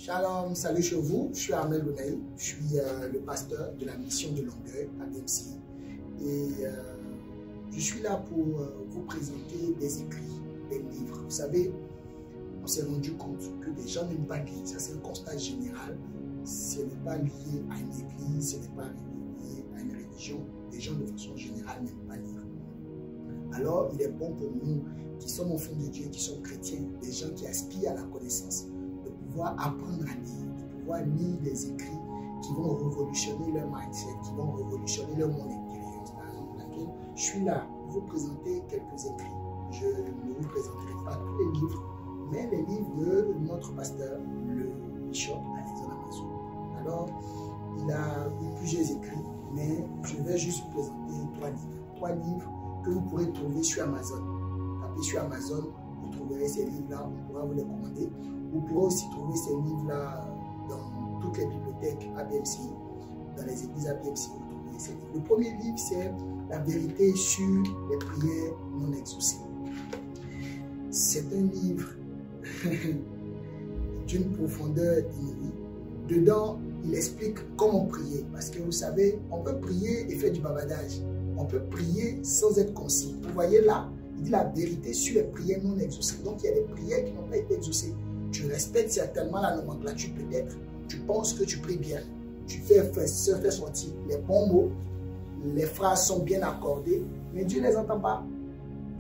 Shalom, salut chez vous, je suis Armel Lounaï, je suis le pasteur de la mission de Longueuil à BMC et je suis là pour vous présenter des écrits, des livres. Vous savez, on s'est rendu compte que les gens n'aiment pas lire, ça c'est un constat général, ce n'est pas lié à une église, ce n'est pas lié à une religion, les gens de façon générale n'aiment pas lire. Alors il est bon pour nous qui sommes enfants de Dieu, qui sommes chrétiens, des gens qui aspirent à la connaissance, pouvoir apprendre à lire, de pouvoir lire des écrits qui vont révolutionner leur mindset, qui vont révolutionner leur monde intérieur. C'est la raison pour laquelle je suis là pour vous présenter quelques écrits. Je ne vous présenterai pas tous les livres, mais les livres de notre pasteur, le bishop Alexandre Amazou. Alors, il a eu plusieurs écrits, mais je vais juste vous présenter trois livres que vous pourrez trouver sur Amazon. Tapez sur Amazon, vous trouverez ces livres-là, on pourra vous les commander. Vous pourrez aussi trouver ces livres-là dans toutes les bibliothèques ABMC, dans les églises ABMC, vous trouverez ces livres. Le premier livre, c'est La vérité sur les prières non exaucées. C'est un livre d'une profondeur inouïe. Dedans, il explique comment prier. Parce que vous savez, on peut prier et faire du bavardage. On peut prier sans être concis. Vous voyez là, il dit la vérité sur les prières non exaucées. Donc, il y a des prières qui n'ont pas été exaucées. Tu respectes certainement la nomenclature peut-être, tu penses que tu pries bien, tu fais sortir les bons mots, les phrases sont bien accordées, mais Dieu ne les entend pas.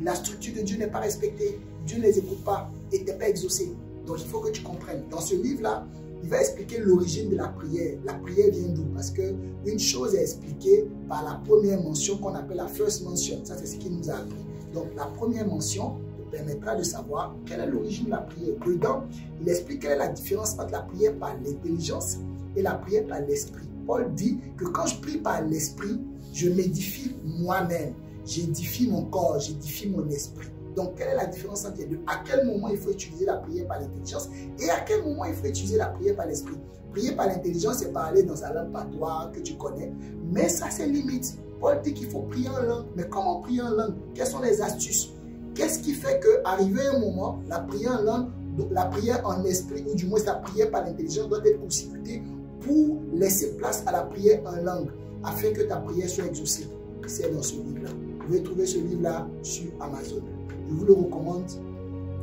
La structure de Dieu n'est pas respectée, Dieu ne les écoute pas et tu n'es pas exaucé. Donc il faut que tu comprennes. Dans ce livre-là, il va expliquer l'origine de la prière. La prière vient d'où? Parce qu'une chose est expliquée par la première mention qu'on appelle la first mention. Ça, c'est ce qu'il nous a appris. Donc la première mention permettra de savoir quelle est l'origine de la prière. Dedans, il explique quelle est la différence entre la prière par l'intelligence et la prière par l'esprit. Paul dit que quand je prie par l'esprit, je m'édifie moi-même. J'édifie mon corps, j'édifie mon esprit. Donc, quelle est la différence entre les deux? À quel moment il faut utiliser la prière par l'intelligence et à quel moment il faut utiliser la prière par l'esprit? Prier par l'intelligence, c'est parler dans sa langue patois que tu connais, mais ça, c'est limite. Paul dit qu'il faut prier en langue. Mais comment prier en langue? Quelles sont les astuces? Qu'est-ce qui fait qu'arrivé un moment, la prière en langue, la prière en esprit, ou du moins la prière par l'intelligence doit être consultée pour laisser place à la prière en langue, afin que ta prière soit exaucée? C'est dans ce livre-là. Vous pouvez trouver ce livre-là sur Amazon. Je vous le recommande.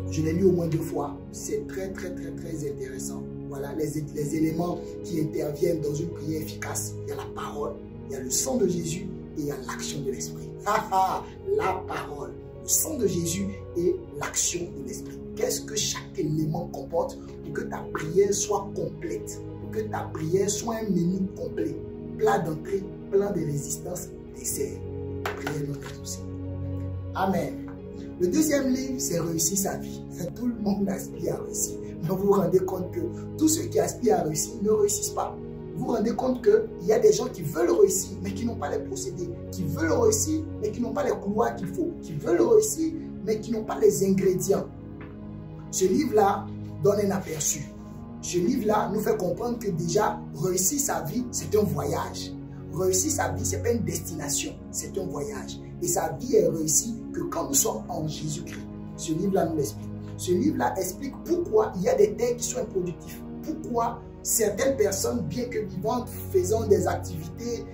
Je l'ai lu au moins 2 fois. C'est très intéressant. Voilà les éléments qui interviennent dans une prière efficace. Il y a la parole, il y a le sang de Jésus et il y a l'action de l'esprit. La parole, le sang de Jésus et l'action de l'esprit. Qu'est-ce que chaque élément comporte pour que ta prière soit complète, pour que ta prière soit un menu complet, plat d'entrée, plat de résistance, dessert. Prière non exaucée. Amen. Le deuxième livre, c'est Réussir sa vie. Tout le monde aspire à réussir. Mais vous vous rendez compte que tous ceux qui aspirent à réussir ne réussissent pas. Vous vous rendez compte qu'il y a des gens qui veulent réussir, mais qui n'ont pas les procédés, qui veulent réussir, mais qui n'ont pas les couloirs qu'il faut, qui veulent réussir, mais qui n'ont pas les ingrédients. Ce livre-là donne un aperçu. Ce livre-là nous fait comprendre que déjà, réussir sa vie, c'est un voyage. Réussir sa vie, ce n'est pas une destination, c'est un voyage. Et sa vie est réussie que quand nous sommes en Jésus-Christ. Ce livre-là nous l'explique. Ce livre-là explique pourquoi il y a des terres qui sont improductives. Pourquoi certaines personnes, bien que vivantes, faisant des activités,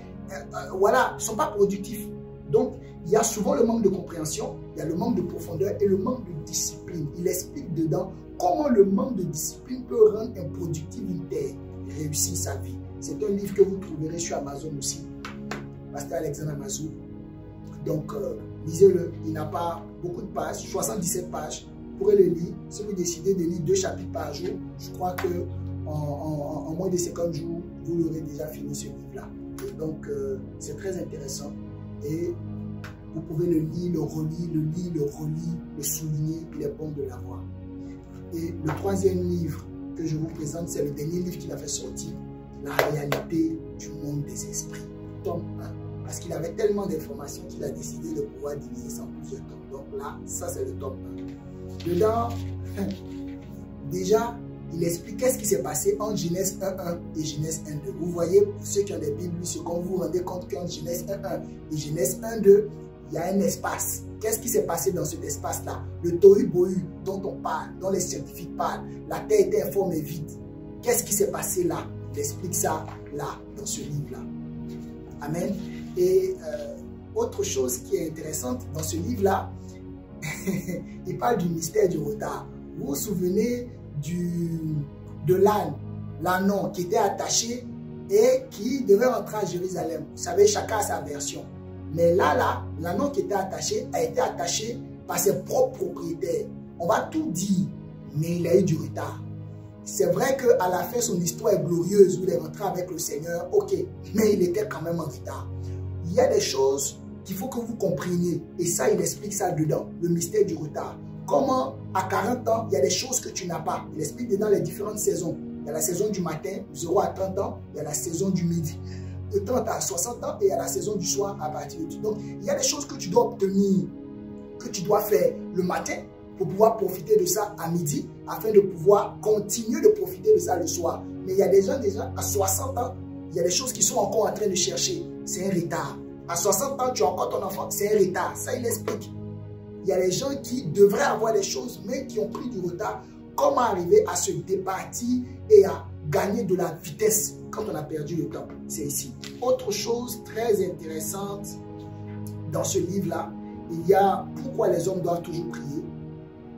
voilà, ne sont pas productifs. Donc, il y a souvent le manque de compréhension, il y a le manque de profondeur et le manque de discipline. Il explique dedans comment le manque de discipline peut rendre improductive une terre, réussir sa vie. C'est un livre que vous trouverez sur Amazon aussi. Pasteur Alexandre Amazou. Donc, lisez-le. Il n'a pas beaucoup de pages, 77 pages. Vous pourrez le lire. Si vous décidez de lire 2 chapitres par jour, je crois que en moins de 50 jours, vous l'aurez déjà fini ce livre-là. Donc, c'est très intéressant. Et vous pouvez le lire, le relire, le lire, le relire, le souligner. Il est bon de l'avoir. Et le troisième livre que je vous présente, c'est le dernier livre qu'il a fait sortir, La réalité du monde des esprits. Tome 1. Parce qu'il avait tellement d'informations qu'il a décidé de pouvoir diviser ça en plusieurs tomes. Donc là, ça c'est le tome 1. Dedans, déjà, il explique qu'est-ce qui s'est passé entre Genèse 1.1 et Genèse 1.2. Vous voyez, pour ceux qui ont des Bibles, ce qu'on vous rendez compte qu'entre Genèse 1.1 et Genèse 1.2, il y a un espace. Qu'est-ce qui s'est passé dans cet espace-là? Le tohu-bohu dont on parle, dont les scientifiques parlent. La terre était informe et vide. qu'est-ce qui s'est passé là? Il explique ça là, dans ce livre-là. Amen. Et autre chose qui est intéressante dans ce livre-là, il parle du mystère du retard. Vous vous souvenez de l'âne, l'ânon qui était attaché et qui devait rentrer à Jérusalem. Vous savez, chacun a sa version. Mais là, l'ânon qui était attaché a été attaché par ses propres propriétaires. On va tout dire, mais il a eu du retard. C'est vrai qu'à la fin, son histoire est glorieuse, où il est rentré avec le Seigneur, ok, mais il était quand même en retard. Il y a des choses qu'il faut que vous compreniez, et ça, il explique ça dedans, le mystère du retard. Comment, à 40 ans, il y a des choses que tu n'as pas. Il explique dedans les différentes saisons. Il y a la saison du matin, 0 à 30 ans, il y a la saison du midi, de 30 à 60 ans, et il y a la saison du soir à partir de 10. Donc, il y a des choses que tu dois obtenir, que tu dois faire le matin, pour pouvoir profiter de ça à midi, afin de pouvoir continuer de profiter de ça le soir. Mais il y a des gens déjà à 60 ans, il y a des choses qui sont encore en train de chercher. C'est un retard. À 60 ans, tu as encore ton enfant, c'est un retard. Ça, il explique. Il y a des gens qui devraient avoir des choses, mais qui ont pris du retard. Comment arriver à se départir et à gagner de la vitesse quand on a perdu le temps? C'est ici. Autre chose très intéressante dans ce livre-là, il y a pourquoi les hommes doivent toujours prier.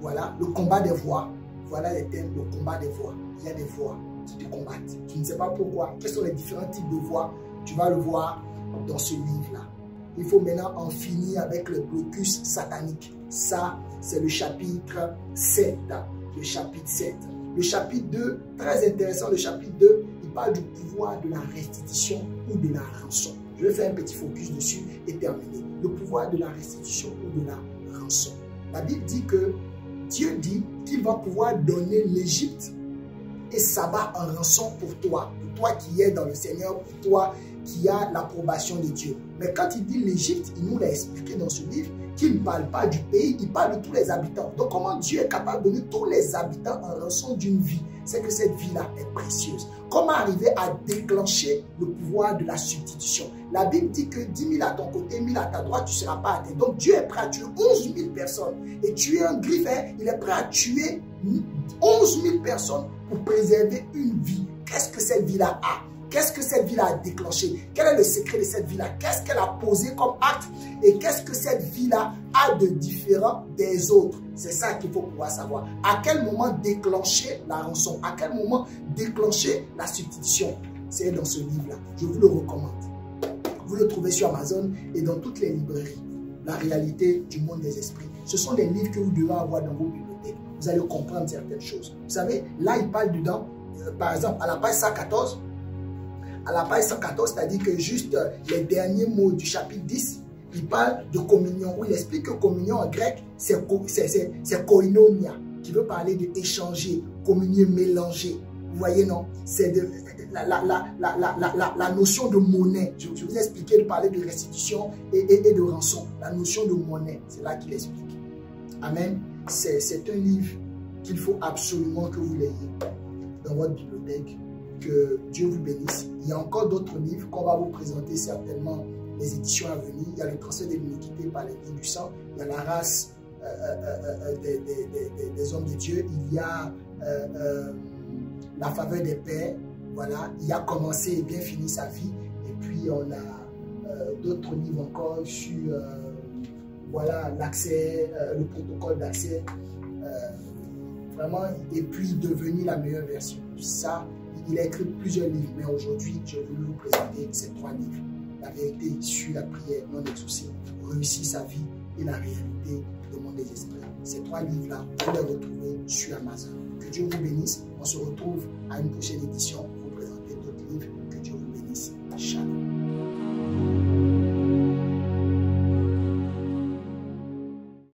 Voilà, le combat des voix. Voilà les thèmes, le combat des voix. Il y a des voix qui te combattent. Tu ne sais pas pourquoi. Quels sont les différents types de voix? Tu vas le voir dans ce livre-là. Il faut maintenant en finir avec le blocus satanique. Ça, c'est le chapitre 7. Le chapitre 7. Le chapitre 2, très intéressant, le chapitre 2, il parle du pouvoir de la restitution ou de la rançon. Je vais faire un petit focus dessus et terminer. Le pouvoir de la restitution ou de la rançon. La Bible dit que Dieu dit qu'il va pouvoir donner l'Égypte et Saba en rançon pour toi qui es dans le Seigneur, pour toi qui a l'approbation de Dieu. Mais quand il dit l'Égypte, il nous l'a expliqué dans ce livre, qu'il ne parle pas du pays, il parle de tous les habitants. Donc comment Dieu est capable de donner tous les habitants en rançon d'une vie? C'est que cette vie-là est précieuse. Comment arriver à déclencher le pouvoir de la substitution? La Bible dit que 10 000 à ton côté, 1000 à ta droite, tu ne seras pas atteint. Donc Dieu est prêt à tuer 11 000 personnes. Et tuer un griffin, il est prêt à tuer 11 000 personnes pour préserver une vie. Qu'est-ce que cette vie-là a? Qu'est-ce que cette vie-là a déclenché? Quel est le secret de cette vie-là? Qu'est-ce qu'elle a posé comme acte? Et qu'est-ce que cette vie-là a de différent des autres? C'est ça qu'il faut pouvoir savoir. À quel moment déclencher la rançon? À quel moment déclencher la substitution? C'est dans ce livre-là. Je vous le recommande. Vous le trouvez sur Amazon et dans toutes les librairies. La réalité du monde des esprits. Ce sont des livres que vous devez avoir dans vos bibliothèques. Vous allez comprendre certaines choses. Vous savez, là, il parle dedans, par exemple, à la page 114, c'est-à-dire que juste les derniers mots du chapitre 10, il parle de communion, où il explique que communion en grec, c'est koinonia, qui veut parler d'échanger, communier, mélanger. Vous voyez, non? C'est la notion de monnaie. Je vous ai expliqué de parler de restitution et de rançon. La notion de monnaie, c'est là qu'il explique. Amen. C'est un livre qu'il faut absolument que vous l'ayez dans votre bibliothèque. Que Dieu vous bénisse. Il y a encore d'autres livres qu'on va vous présenter certainement les éditions à venir. Il y a le transfert de l'iniquité par les lignes du sang. Il y a la race des hommes de Dieu. Il y a la faveur des pères. Voilà. Il a commencé et bien fini sa vie. Et puis on a d'autres livres encore sur voilà, l'accès, le protocole d'accès. Vraiment, et puis devenir la meilleure version. Ça, il a écrit plusieurs livres, mais aujourd'hui, je vais vous présenter ces 3 livres. La vérité sur la prière non exaucée, réussir sa vie et la réalité du monde des esprits. Ces 3 livres-là, vous les retrouvez sur Amazon. Que Dieu vous bénisse. On se retrouve à une prochaine édition.